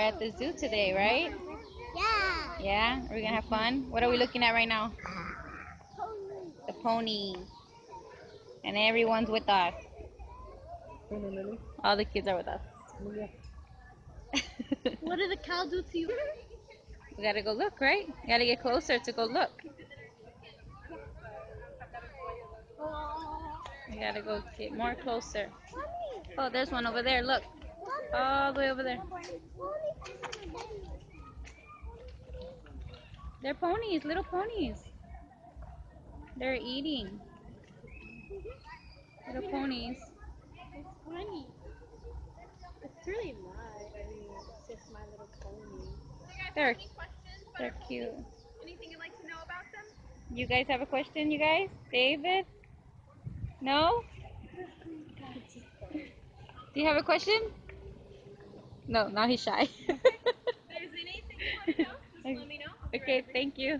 We're at the zoo today, right? Yeah. Yeah? Are we gonna have fun? What are we looking at right now? The ponies. And everyone's with us. All the kids are with us. What did the cow do to you? We gotta go look, right? We gotta get closer to go look. We gotta go get more closer. Oh, there's one over there. Look. All the way over there. They're ponies, little ponies. They're eating. Little ponies. It's funny. It's really not. I mean, it's just My Little Pony. They're they're cute. Anything you'd like to know about them? You guys have a question, you guys? David? No? Do you have a question? No, now he's shy. If there's anything you want to know, just let me know. Okay, thank you.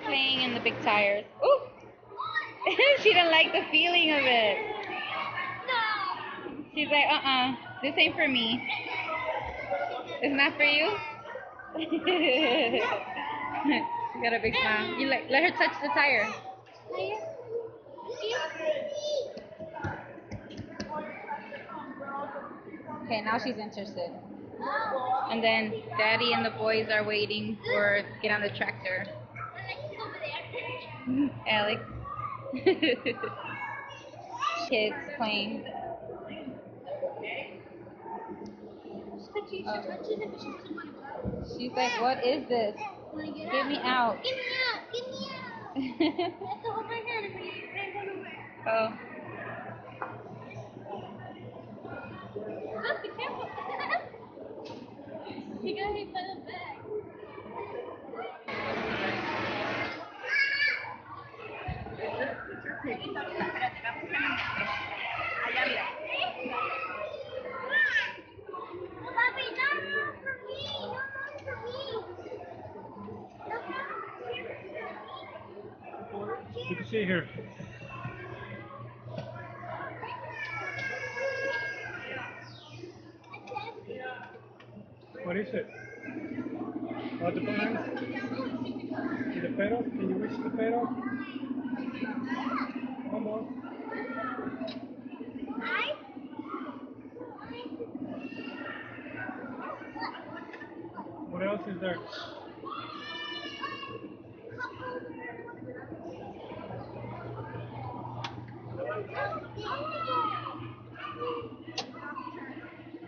Playing in the big tires. Ooh! She don't like the feeling of it. She's like, this ain't for me. It's not for you? You got a big smile. You let her touch the tire. Okay, now she's interested. And then Daddy and the boys are waiting for to get on the tractor. Alex. Kids playing. She's like, what is this? Get me out. Get me out! Get me out! I have to hold my hand if I run away. Oh. Look, be careful. You got hit by the bag. Papi, no, no, for me. No, no, for me. No, You can see here. What is it? Oh, the banana? See the pedal? Can you reach the pedal? Almost. What else is there?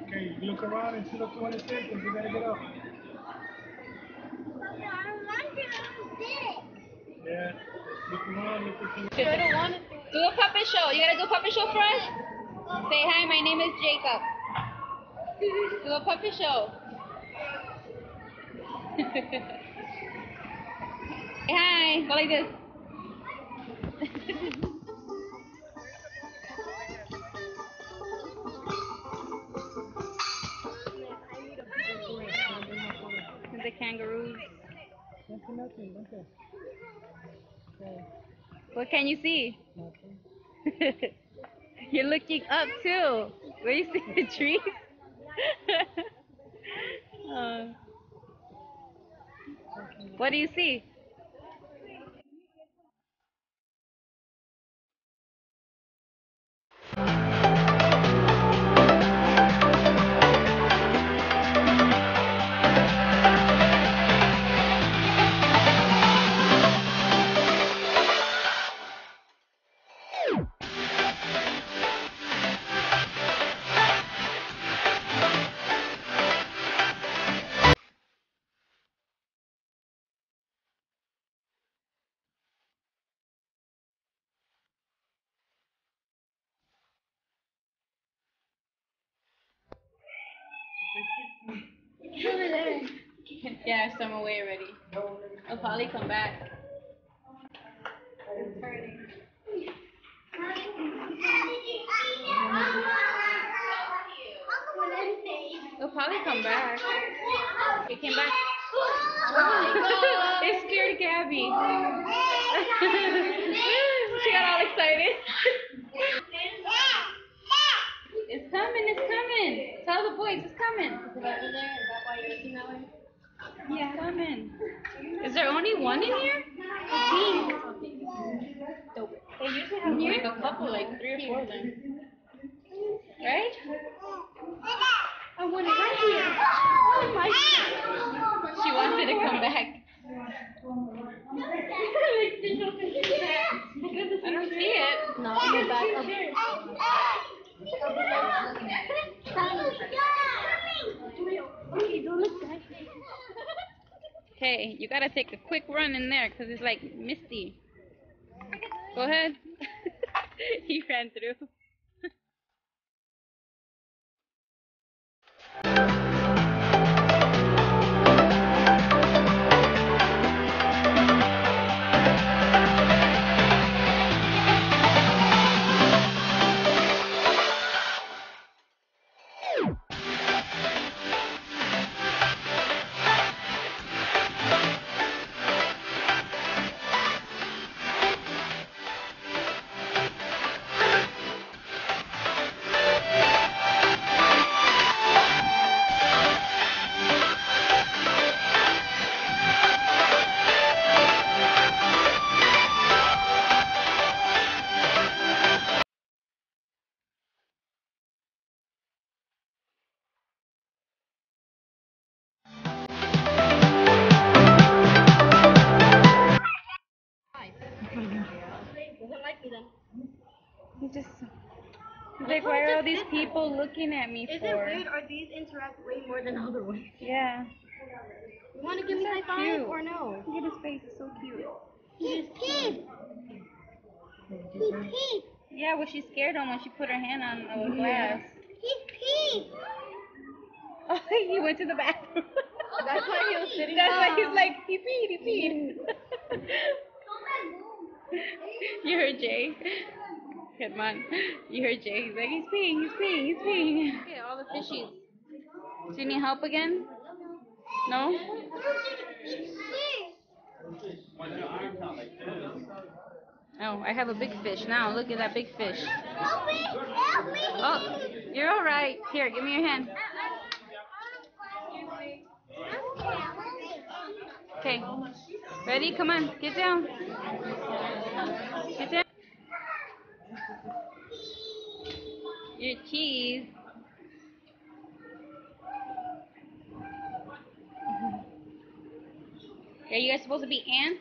Okay, you look around and see what you want to take and you gotta get up. Yeah, look around, look at you. I don't want to. Do a puppet show. You gotta do a puppet show first? Say hi, my name is Jacob. Do a puppet show. Say hi. Go like this. The kangaroos. Nothing. What can you see? You're looking up too. Where you see the trees? uh, what do you see? Yeah, some away already. I'll probably come back. They'll probably come back. They came back. Oh my God. It scared Gabby. She got all excited. It's coming, it's coming. Tell the boys it's coming. Is it over there? Is that why you're looking that way? Yeah, it's coming. Is there only one in here? Dope. They usually have like a couple, like 3 or 4 of them. Right? I want it right here. Oh my God. She wanted to come back. I don't see it. No, go back. Okay, don't look back. Okay, you gotta take a quick run in there because it's like misty. Go ahead. He ran through. Doesn't like me then. He just. He's like, why are all these people looking at me Is it for? weird or these interact way more than other ones? Yeah. You want to give me He's high so five cute. or no? Look at his face, it's so cute. He's cute. He's pink. Yeah, well, she scared him when she put her hand on the glass. He's pink. Oh, he went to the bathroom. That's why he was sitting That's why down. he's like, he peed. You heard Jay? Come on. You heard Jay. He's like, he's peeing. Okay, all the fishies. Do you need help again? No? Oh, I have a big fish now. Look at that big fish. Oh, you're all right. Here, give me your hand. Okay. Ready? Come on. Get down. Get down. Your cheese. Are you guys supposed to be ants?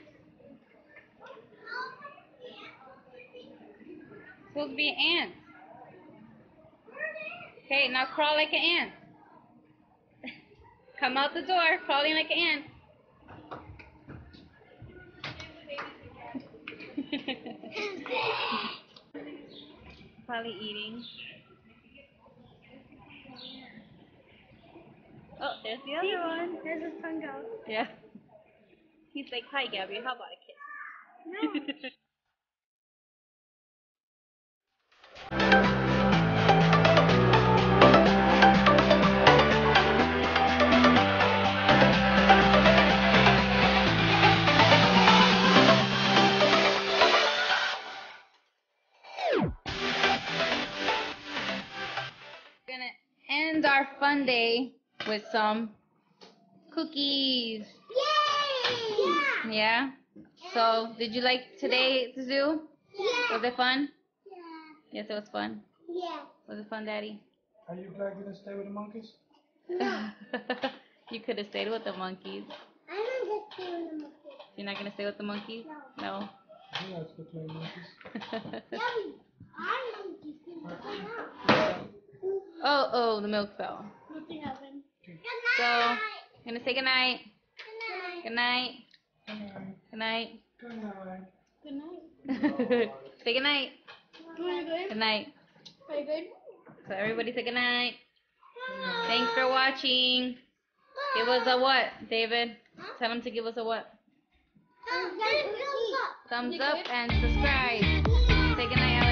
Supposed to be ants. Okay, now crawl like an ant. Come out the door, crawling like an ant. Probably eating. Oh, there's the other one. There's his tongue out. Yeah. He's like, hi, Gabby. How about a kiss? No. We're gonna end our fun day with some cookies. Yay! Yeah? So, did you like today at the zoo? Yeah. Was it fun? Yeah. Yes, it was fun. Yeah. Was it fun, Daddy? Are you glad you didn't stay with the monkeys? You could have stayed with the monkeys. I'm gonna stay with the monkey. You're not gonna stay with the monkeys? No. You like to play monkeys. Oh, the milk fell. Nothing happened. So, gonna say goodnight. Good night. Good night. Good night. Good night. Good night. Say goodnight. Are you good? Good night. Are you good? So everybody say goodnight. Thanks for watching. Give us a what, David? Tell them to give us a what? Thumbs up. Thumbs up and subscribe. Say goodnight,